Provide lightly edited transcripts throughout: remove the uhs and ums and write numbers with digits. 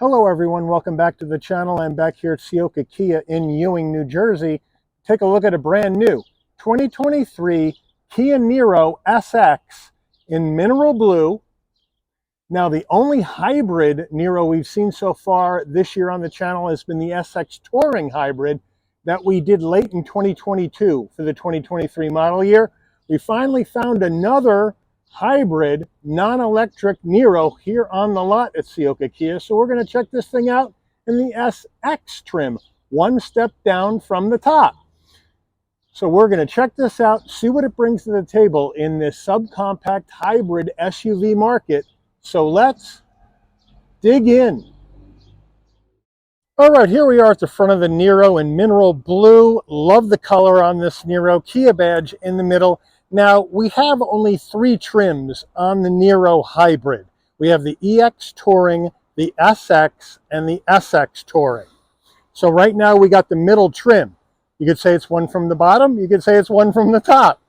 Hello everyone, welcome back to the channel. I'm back here at Ciocca Kia in Ewing, New Jersey. Take a look at a brand new 2023 Kia Niro SX in mineral blue. Now the only hybrid Niro we've seen so far this year on the channel has been the SX Touring Hybrid that we did late in 2022 for the 2023 model year. We finally found another hybrid non-electric Niro here on the lot at Ciocca Kia. So we're going to check this thing out in the SX trim, one step down from the top. So we're going to check this out, see what it brings to the table in this subcompact hybrid SUV market. So let's dig in. All right, here we are at the front of the Niro in mineral blue. Love the color on this Niro. Kia badge in the middle. Now, we have only 3 trims on the Niro Hybrid. We have the EX Touring, the SX, and the SX Touring. So right now we got the middle trim. You could say it's one from the bottom, you could say it's one from the top.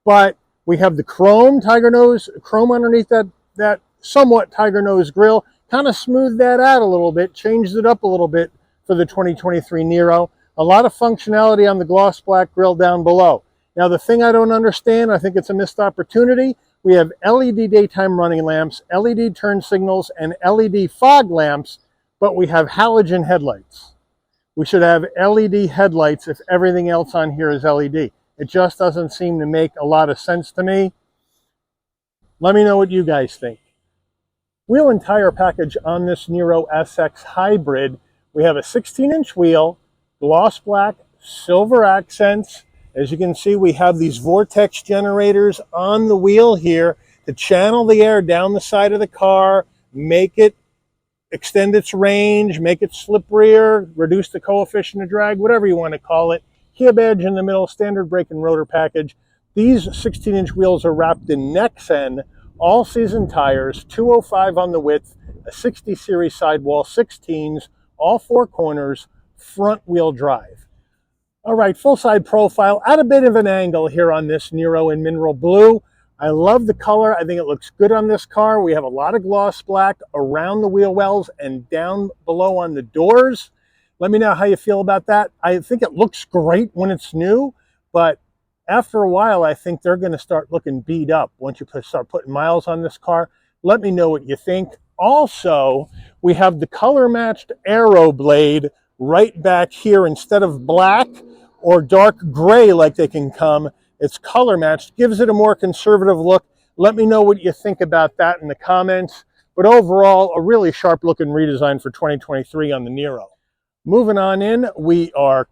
But we have the chrome tiger nose, chrome underneath that somewhat tiger nose grille, kind of smoothed that out a little bit, changed it up a little bit for the 2023 Niro. A lot of functionality on the gloss black grille down below. Now, the thing I don't understand, I think it's a missed opportunity. We have LED daytime running lamps, LED turn signals, and LED fog lamps, but we have halogen headlights. We should have LED headlights if everything else on here is LED. It just doesn't seem to make a lot of sense to me. Let me know what you guys think. Wheel and tire package on this Niro SX Hybrid. We have a 16-inch wheel, gloss black, silver accents. As you can see, we have these vortex generators on the wheel here to channel the air down the side of the car, make it extend its range, make it slipperier, reduce the coefficient of drag, whatever you want to call it. Kia badge in the middle, standard brake and rotor package. These 16-inch wheels are wrapped in Nexen all-season tires, 205 on the width, a 60 series sidewall, 16s, all 4 corners, front-wheel drive. All right, full side profile at a bit of an angle here on this Niro in mineral blue. I love the color. I think it looks good on this car. We have a lot of gloss black around the wheel wells and down below on the doors. Let me know how you feel about that. I think it looks great when it's new, but after a while, I think they're going to start looking beat up once you start putting miles on this car. Let me know what you think. Also, we have the color-matched aero blade right back here. Instead of black or dark gray like they can come, it's color matched, gives it a more conservative look. Let me know what you think about that in the comments. But overall, a really sharp looking redesign for 2023 on the Niro. Moving on in, we are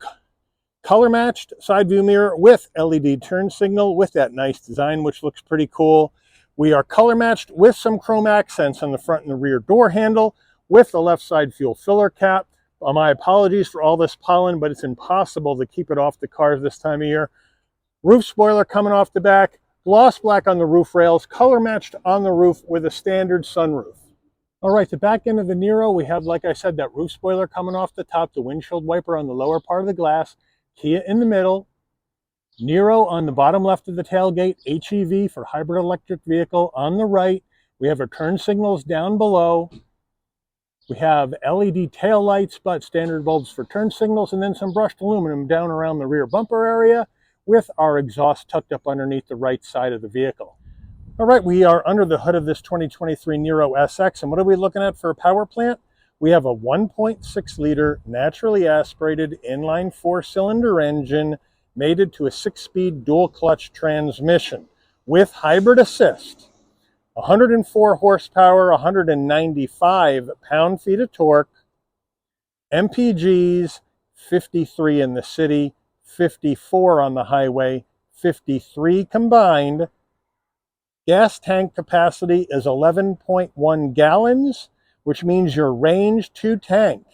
color matched side view mirror with LED turn signal with that nice design, which looks pretty cool. We are color matched with some chrome accents on the front and the rear door handle with the left side fuel filler cap. My apologies for all this pollen, but it's impossible to keep it off the cars this time of year. Roof spoiler coming off the back, gloss black on the roof rails, color matched on the roof with a standard sunroof. All right, the back end of the Niro, we have, like I said, that roof spoiler coming off the top, the windshield wiper on the lower part of the glass, Kia in the middle, Niro on the bottom left of the tailgate, HEV for hybrid electric vehicle on the right. We have our turn signals down below. We have LED tail lights, but standard bulbs for turn signals, and then some brushed aluminum down around the rear bumper area with our exhaust tucked up underneath the right side of the vehicle. All right, we are under the hood of this 2023 Niro SX, and what are we looking at for a power plant? We have a 1.6-liter naturally aspirated inline 4-cylinder engine mated to a 6-speed dual-clutch transmission with hybrid assist. 104 horsepower, 195 pound-feet of torque, MPGs, 53 in the city, 54 on the highway, 53 combined. Gas tank capacity is 11.1 gallons, which means your range to tank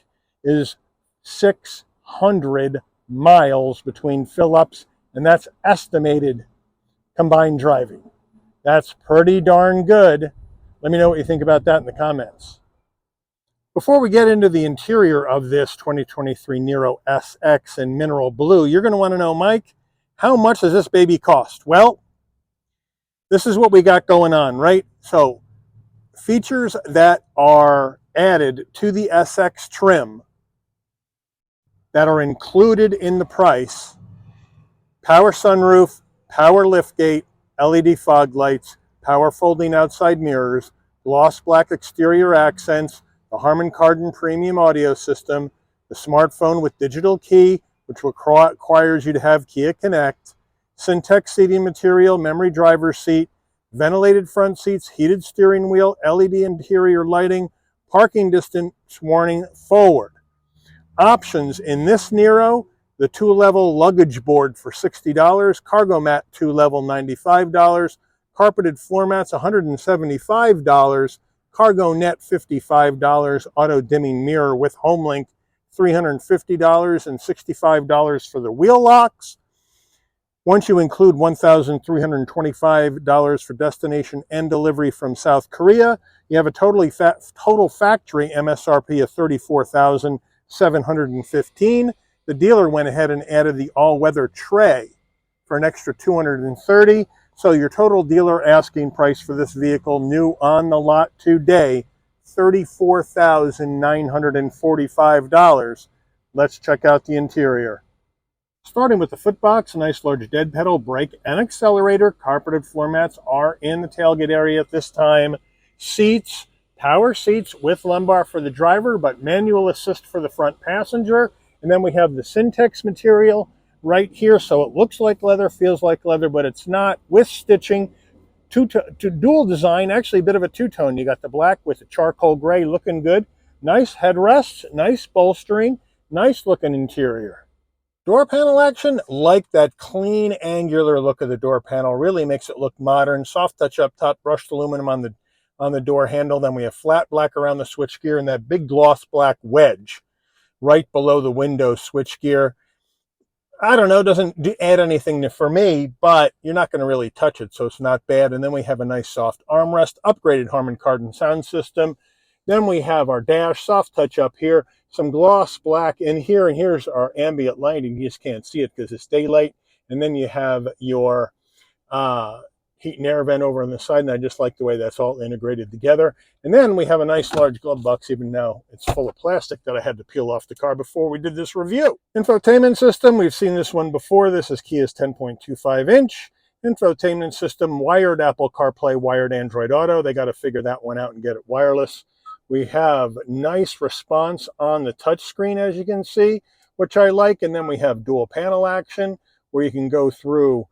is 600 miles between fill-ups, and that's estimated combined driving. That's pretty darn good. Let me know what you think about that in the comments. Before we get into the interior of this 2023 Niro SX in mineral blue, you're going to want to know, Mike, how much does this baby cost? Well, this is what we got going on, right? So features that are added to the SX trim that are included in the price: power sunroof, power liftgate, LED fog lights, power folding outside mirrors, gloss black exterior accents, the Harman Kardon premium audio system, the smartphone with digital key, which requires you to have Kia Connect, Syntex seating material, memory driver's seat, ventilated front seats, heated steering wheel, LED interior lighting, parking distance warning forward. Options in this Niro: the 2-level luggage board for $60, cargo mat 2-level $95, carpeted floor mats $175, cargo net $55, auto dimming mirror with HomeLink $350, and $65 for the wheel locks. Once you include $1,325 for destination and delivery from South Korea, you have a total factory MSRP of $34,715. The dealer went ahead and added the all-weather tray for an extra $230. So your total dealer asking price for this vehicle, new on the lot today, $34,945. Let's check out the interior. Starting with the footbox, a nice large dead pedal, brake and accelerator. Carpeted floor mats are in the tailgate area at this time. Seats, power seats with lumbar for the driver, but manual assist for the front passenger. And then we have the Syntex material right here, so it looks like leather, feels like leather, but it's not, with stitching. Dual design, actually a bit of a two-tone. You got the black with the charcoal gray, looking good. Nice headrests, nice bolstering, nice looking interior. Door panel action, like that clean angular look of the door panel, really makes it look modern. Soft touch up top, brushed aluminum on the door handle. Then we have flat black around the switchgear and that big gloss black wedge right below the window switchgear. I don't know, doesn't add anything for me, but you're not going to really touch it, so it's not bad. And then we have a nice soft armrest, upgraded Harman Kardon sound system. Then we have our dash, soft touch up here, some gloss black in here, and here's our ambient lighting. You just can't see it because it's daylight. And then you have your heat and air vent over on the side, and I just like the way that's all integrated together. And then we have a nice large glove box, even now it's full of plastic that I had to peel off the car before we did this review. Infotainment system, we've seen this one before. This is Kia's 10.25-inch infotainment system, wired Apple CarPlay, wired Android Auto. They got to figure that one out and get it wireless. We have nice response on the touchscreen, as you can see, which I like. And then we have dual panel action, where you can go through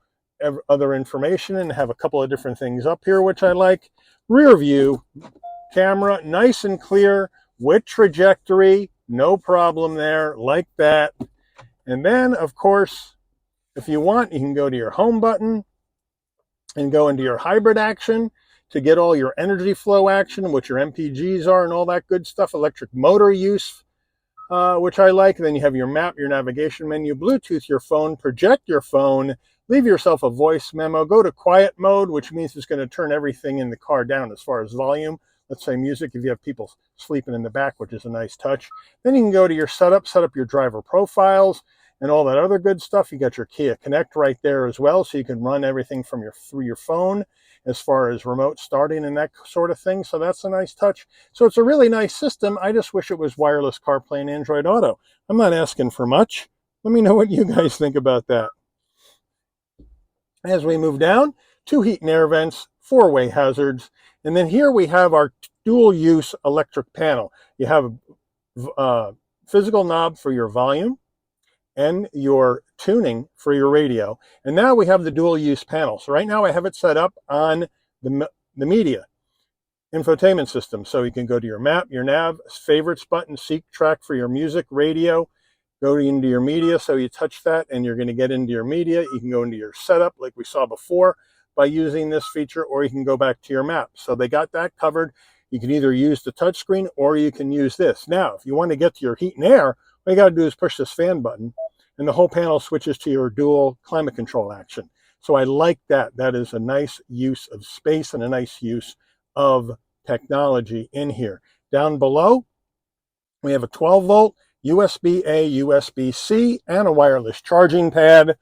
other information and have a couple of different things up here, which I like. Rear view camera, nice and clear with trajectory, no problem there, like that. And then, of course, if you want, you can go to your home button and go into your hybrid action to get all your energy flow action, what your MPGs are and all that good stuff, electric motor use, which I like. And then you have your map, your navigation menu, Bluetooth your phone, project your phone, leave yourself a voice memo, go to quiet mode, which means it's going to turn everything in the car down as far as volume. Let's say music, if you have people sleeping in the back, which is a nice touch. Then you can go to your setup, set up your driver profiles and all that other good stuff. You got your Kia Connect right there as well, so you can run everything from through your phone as far as remote starting and that sort of thing. So that's a nice touch. So it's a really nice system. I just wish it was wireless CarPlay and Android Auto. I'm not asking for much. Let me know what you guys think about that. As we move down, 2 heat and air vents, 4-way hazards, and then here we have our dual use electric panel. You have a physical knob for your volume and your tuning for your radio. And now we have the dual use panel. So right now I have it set up on the media infotainment system. So you can go to your map, your nav, favorites button, seek track for your music, radio, go into your media. So you touch that and you're going to get into your media. You can go into your setup like we saw before by using this feature, or you can go back to your map. So they got that covered. You can either use the touchscreen or you can use this. Now, if you want to get to your heat and air, all you got to do is push this fan button and the whole panel switches to your dual climate control action. So I like that. That is a nice use of space and a nice use of technology in here. Down below, we have a 12-volt USB-A, USB-C, and a wireless charging pad.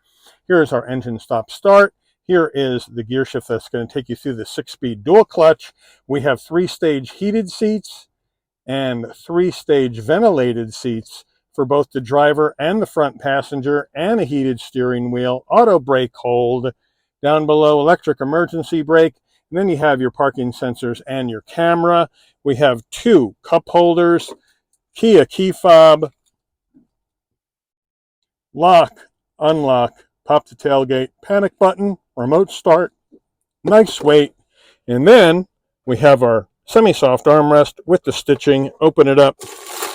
Here's our engine stop-start. Here is the gear shift that's going to take you through the 6-speed dual clutch. We have 3-stage heated seats. and 3-stage ventilated seats for both the driver and the front passenger, and a heated steering wheel, auto brake hold, down below electric emergency brake, and then you have your parking sensors and your camera. We have 2 cup holders, Kia key fob, lock, unlock, pop the tailgate, panic button, remote start, nice weight. And then we have our semi-soft armrest with the stitching. Open it up.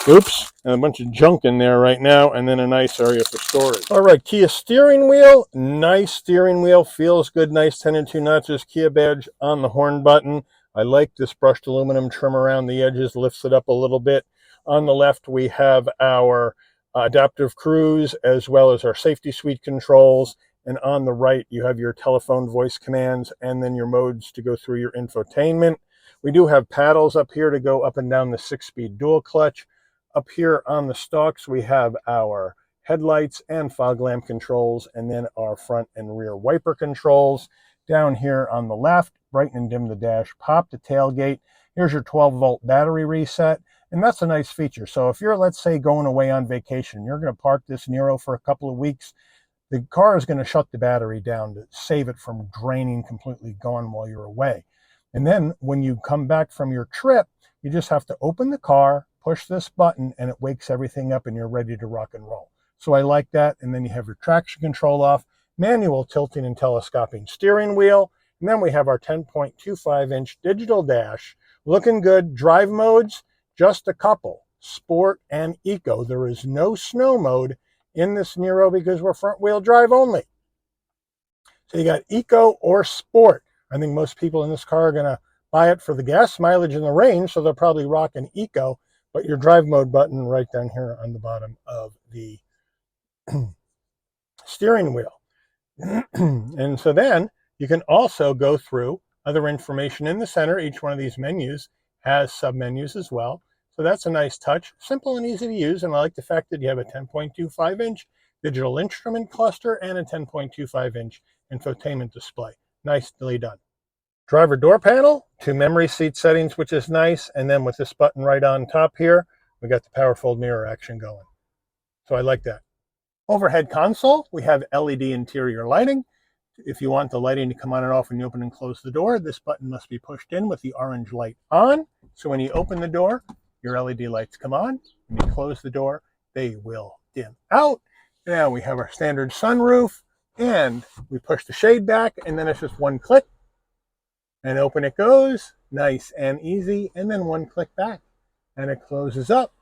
Oops, and a bunch of junk in there right now, and then a nice area for storage. All right, Kia steering wheel. Nice steering wheel. Feels good. Nice 10 and 2 notches. Kia badge on the horn button. I like this brushed aluminum trim around the edges. Lifts it up a little bit. On the left, we have our adaptive cruise, as well as our safety suite controls. And on the right, you have your telephone voice commands, and then your modes to go through your infotainment. We do have paddles up here to go up and down the 6-speed dual clutch. Up here on the stalks, we have our headlights and fog lamp controls, and then our front and rear wiper controls. Down here on the left, brighten and dim the dash, pop the tailgate. Here's your 12-volt battery reset, and that's a nice feature. So if you're, let's say, going away on vacation, you're going to park this Niro for a couple of weeks, the car is going to shut the battery down to save it from draining completely gone while you're away. And then when you come back from your trip, you just have to open the car, push this button, and it wakes everything up and you're ready to rock and roll. So I like that. And then you have your traction control off, manual tilting and telescoping steering wheel. And then we have our 10.25-inch digital dash. Looking good. Drive modes, just a couple, sport and eco. There is no snow mode in this Niro because we're front wheel drive only. So you got eco or sport. I think most people in this car are going to buy it for the gas mileage and the range, so they'll probably rock an eco. But your drive mode button right down here on the bottom of the steering wheel. And so then you can also go through other information in the center. Each one of these menus has sub-menus as well. So that's a nice touch, simple and easy to use. And I like the fact that you have a 10.25-inch digital instrument cluster and a 10.25-inch infotainment display. Nicely done. Driver door panel, 2 memory seat settings, which is nice. And then with this button right on top here, we got the power fold mirror action going. So I like that. Overhead console, we have LED interior lighting. If you want the lighting to come on and off when you open and close the door, this button must be pushed in with the orange light on. So when you open the door, your LED lights come on. When you close the door, they will dim out. Now we have our standard sunroof, and we push the shade back, and then it's just one click. And open it goes, nice and easy, and then one click back, and it closes up,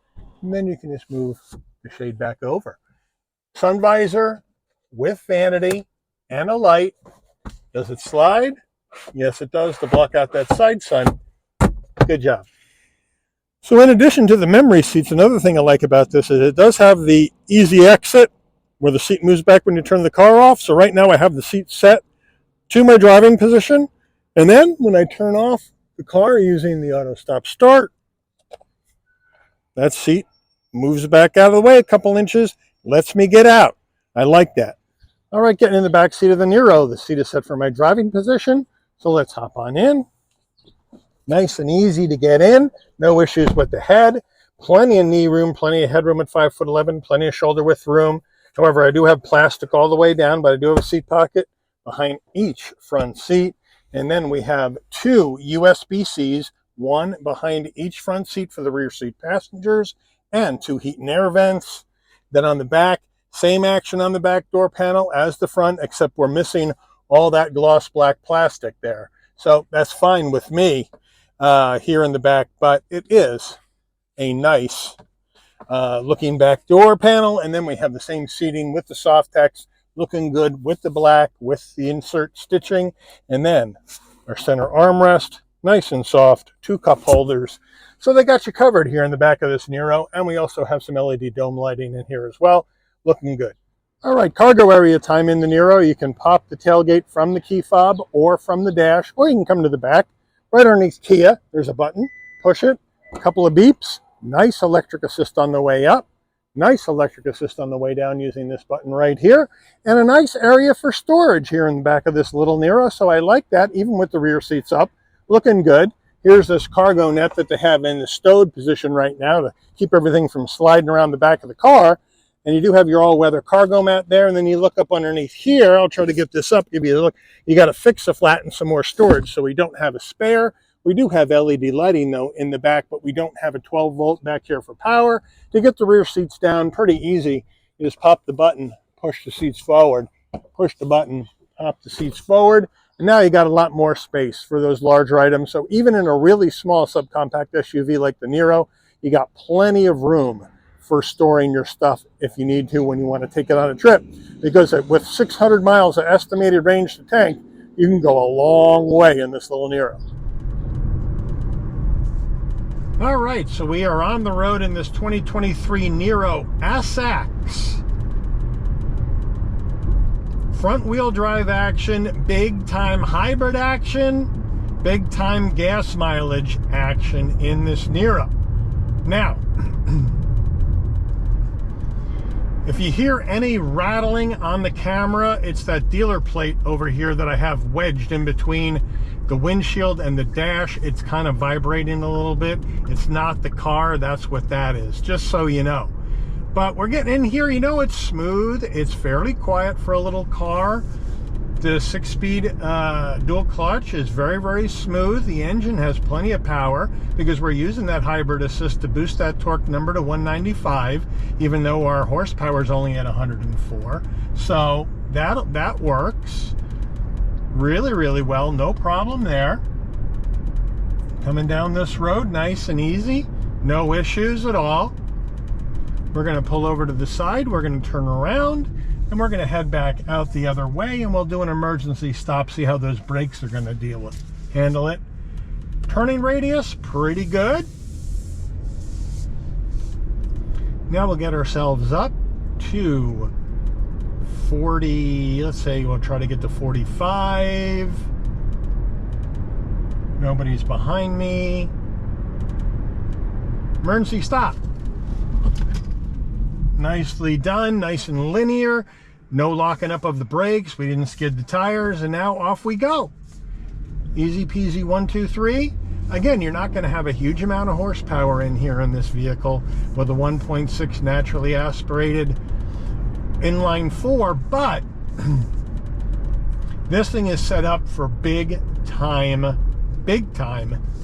and then you can just move the shade back over. Sun visor with vanity and a light. Does it slide? Yes, it does, to block out that side sun. Good job. So in addition to the memory seats, another thing I like about this is it does have the easy exit where the seat moves back when you turn the car off. So right now I have the seat set to my driving position. And then when I turn off the car using the auto stop start, that seat moves back out of the way a couple inches, lets me get out. I like that. All right, getting in the back seat of the Niro. The seat is set for my driving position. So let's hop on in. Nice and easy to get in. No issues with the head. Plenty of knee room, plenty of headroom at 5'11", plenty of shoulder width room. However, I do have plastic all the way down, but I do have a seat pocket behind each front seat. And then we have 2 USB-Cs, one behind each front seat for the rear seat passengers, and 2 heat and air vents. Then on the back, same action on the back door panel as the front, except we're missing all that gloss black plastic there. So that's fine with me here in the back, but it is a nice looking back door panel. And then we have the same seating with the soft text, looking good with the black, with the insert stitching. And then our center armrest, nice and soft, 2 cup holders. So they got you covered here in the back of this Niro. And we also have some LED dome lighting in here as well, looking good. All right, cargo area time in the Niro. You can pop the tailgate from the key fob or from the dash, or you can come to the back. Right underneath Kia, there's a button, push it, a couple of beeps, nice electric assist on the way up. Nice electric assist on the way down using this button right here. And a nice area for storage here in the back of this little Niro. So I like that, even with the rear seats up. Looking good. Here's this cargo net that they have in the stowed position right now to keep everything from sliding around the back of the car. And you do have your all-weather cargo mat there, and then you look up underneath here. I'll try to get this up, give you a look. You got to fix a flat and some more storage, so we don't have a spare. We do have LED lighting, though, in the back, but we don't have a 12-volt back here for power. To get the rear seats down, pretty easy. You just pop the button, push the seats forward, push the button, pop the seats forward, and now you got a lot more space for those larger items. So even in a really small subcompact SUV like the Niro, you got plenty of room for storing your stuff if you need to when you want to take it on a trip. Because with 600 miles of estimated range to tank, you can go a long way in this little Niro. All right, so we are on the road in this 2023 Niro SX. Front wheel drive action, big time hybrid action, big time gas mileage action in this Niro. Now, if you hear any rattling on the camera, it's that dealer plate over here that I have wedged in between the windshield and the dash. It's kind of vibrating a little bit. It's not the car, that's what that is, just so you know. But we're getting in here, you know, it's smooth. It's fairly quiet for a little car. The 6-speed dual clutch is very, very smooth. The engine has plenty of power because we're using that hybrid assist to boost that torque number to 195, even though our horsepower is only at 104. So that works really, really well. No problem there. Coming down this road nice and easy. No issues at all. We're going to pull over to the side. We're going to turn around. And we're going to head back out the other way, and we'll do an emergency stop, see how those brakes are going to handle it. Turning radius, pretty good. Now we'll get ourselves up to 40, let's say we'll try to get to 45. Nobody's behind me. Emergency stop. Nicely done, nice and linear. No locking up of the brakes. We didn't skid the tires, and now off we go. Easy peasy, 1, 2, 3. Again, you're not going to have a huge amount of horsepower in here in this vehicle with a 1.6 naturally aspirated inline 4, but this thing is set up for big time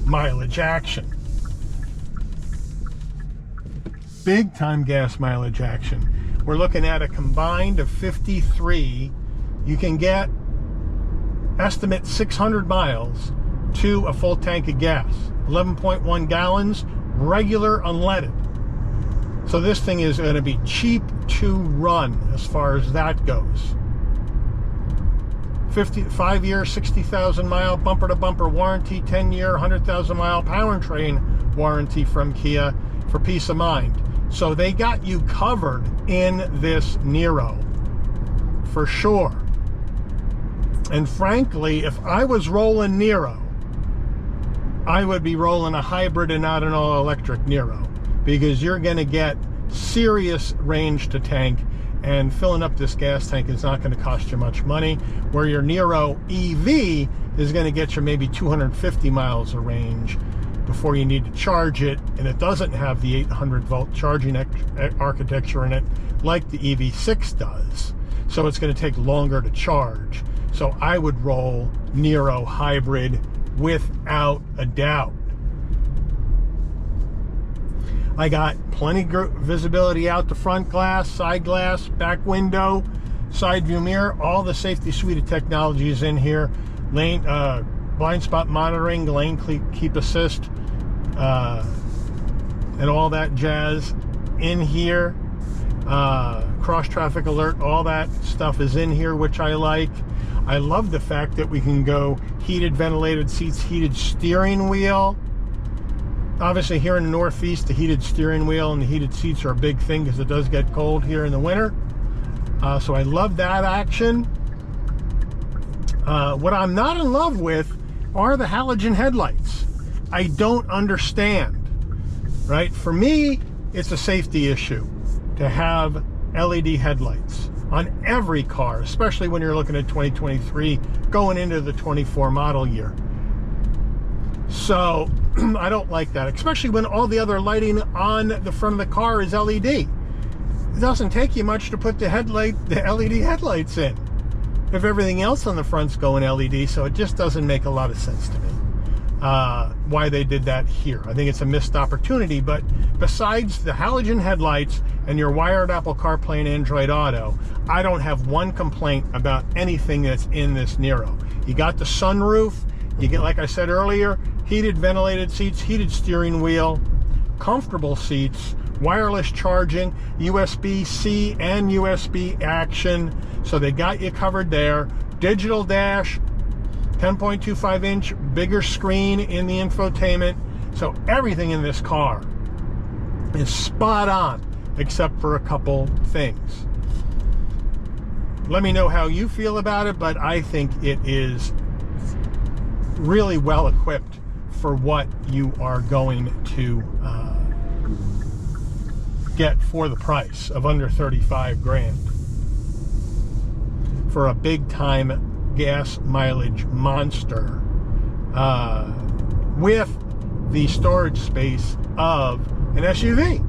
mileage action. Big time gas mileage action. We're looking at a combined of 53. You can get, estimate 600 miles to a full tank of gas. 11.1 gallons, regular unleaded. So this thing is going to be cheap to run as far as that goes. 5-year, 60,000 mile bumper to bumper warranty, 10-year, 100,000 mile powertrain warranty from Kia for peace of mind. So they got you covered in this Niro, for sure. And frankly, if I was rolling Niro, I would be rolling a hybrid and not an all-electric Niro, because you're going to get serious range to tank, and filling up this gas tank is not going to cost you much money, where your Niro EV is going to get you maybe 250 miles of range before you need to charge it, and it doesn't have the 800-volt charging architecture in it like the EV6 does. So it's going to take longer to charge. So I would roll Niro hybrid without a doubt. I got plenty of visibility out the front glass, side glass, back window, side view mirror, all the safety suite of technologies in here. Lane, blind spot monitoring, lane keep assist, and all that jazz in here. Cross traffic alert, all that stuff is in here, which I like. I love the fact that we can go heated ventilated seats, heated steering wheel. Obviously here in the Northeast, the heated steering wheel and the heated seats are a big thing because it does get cold here in the winter. So I love that action. What I'm not in love with are the halogen headlights. I don't understand, right? For me, it's a safety issue to have LED headlights on every car, especially when you're looking at 2023 going into the 24 model year. So I don't like that, especially when all the other lighting on the front of the car is LED. It doesn't take you much to put the LED headlights in if everything else on the front's going LED, so it just doesn't make a lot of sense to me why they did that here. I think it's a missed opportunity, but besides the halogen headlights and your wired Apple CarPlay and Android Auto, I don't have one complaint about anything that's in this Niro. You got the sunroof, you get, like I said earlier, heated ventilated seats, heated steering wheel, comfortable seats, wireless charging, USB-C and USB action, so they got you covered there. Digital dash, 10.25-inch bigger screen in the infotainment, so everything in this car is spot on except for a couple things. Let me know how you feel about it, but I think it is really well equipped for what you are going to get for the price of under 35 grand for a big time gas mileage monster with the storage space of an SUV.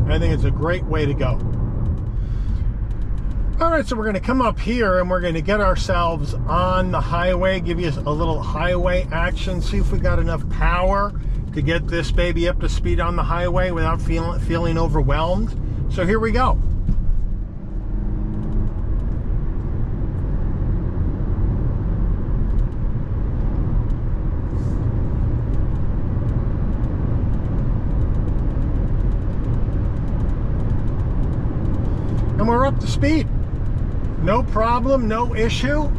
I think it's a great way to go. All right, so we're going to come up here and we're going to get ourselves on the highway, give you a little highway action, see if we got enough power to get this baby up to speed on the highway without feeling overwhelmed. So here we go. And we're up to speed. No problem, no issue.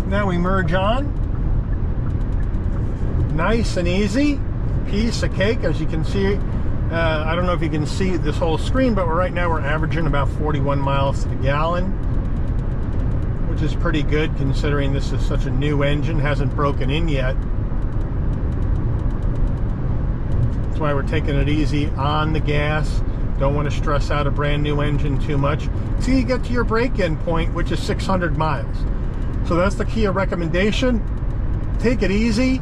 Now we merge on. Nice and easy. Piece of cake, as you can see. I don't know if you can see this whole screen, but right now we're averaging about 41 miles to the gallon, which is pretty good considering this is such a new engine, hasn't broken in yet. That's why we're taking it easy on the gas. Don't want to stress out a brand new engine too much. So you get to your break-in point, which is 600 miles. So that's the Kia recommendation. Take it easy.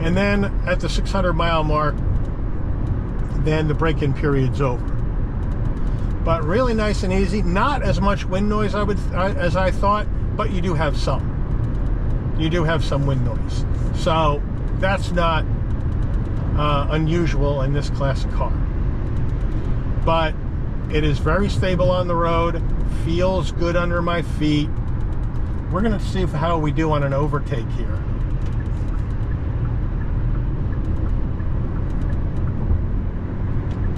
And then at the 600 mile mark, then the break-in period's over. But really nice and easy. Not as much wind noise as I thought, but you do have some. You do have some wind noise. So that's not unusual in this class of car. But it is very stable on the road, feels good under my feet. We're going to see how we do on an overtake here.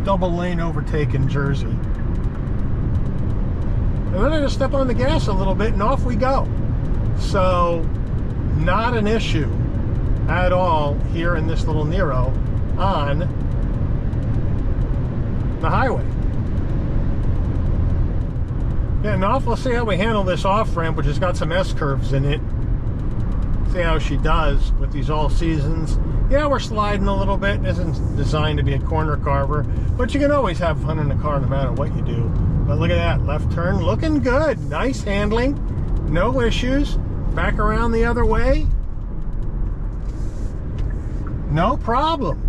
Double lane overtake in Jersey. And then I just step on the gas a little bit and off we go. So not an issue at all here in this little Niro on the highway. Getting off, let's see how we handle this off-ramp, which has got some S-curves in it. See how she does with these all seasons. Yeah, we're sliding a little bit. It isn't designed to be a corner carver, but you can always have fun in the car no matter what you do. But look at that, left turn, looking good. Nice handling, no issues. Back around the other way, no problem.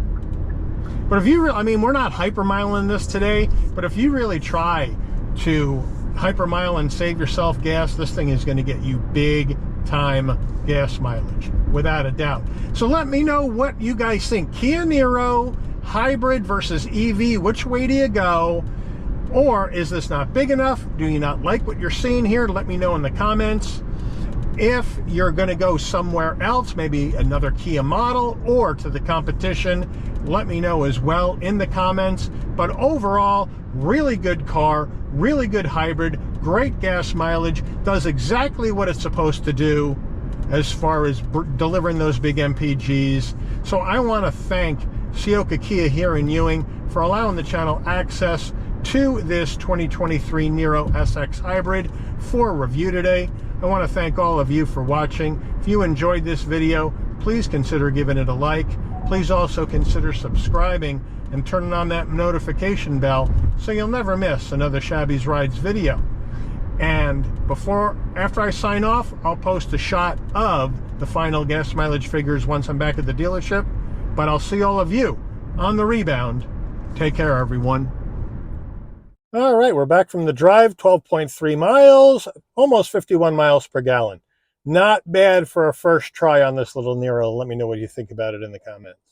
But if you, I mean, we're not hypermiling this today, but if you really try to hypermile and save yourself gas, this thing is going to get you big time gas mileage, without a doubt. So let me know what you guys think. Kia Niro hybrid versus EV, which way do you go? Or is this not big enough? Do you not like what you're seeing here? Let me know in the comments. If you're going to go somewhere else, maybe another Kia model or to the competition, let me know as well in the comments. But overall, really good car, really good hybrid, great gas mileage, does exactly what it's supposed to do as far as delivering those big MPGs. So I want to thank Ciocca Kia here in Ewing for allowing the channel access to this 2023 Niro SX Hybrid for review today. I want to thank all of you for watching. If you enjoyed this video, please consider giving it a like. Please also consider subscribing and turning on that notification bell so you'll never miss another Shabby's Rides video. And after I sign off, I'll post a shot of the final gas mileage figures once I'm back at the dealership. But I'll see all of you on the rebound. Take care, everyone. All right, we're back from the drive, 12.3 miles, almost 51 miles per gallon. Not bad for a first try on this little Niro. Let me know what you think about it in the comments.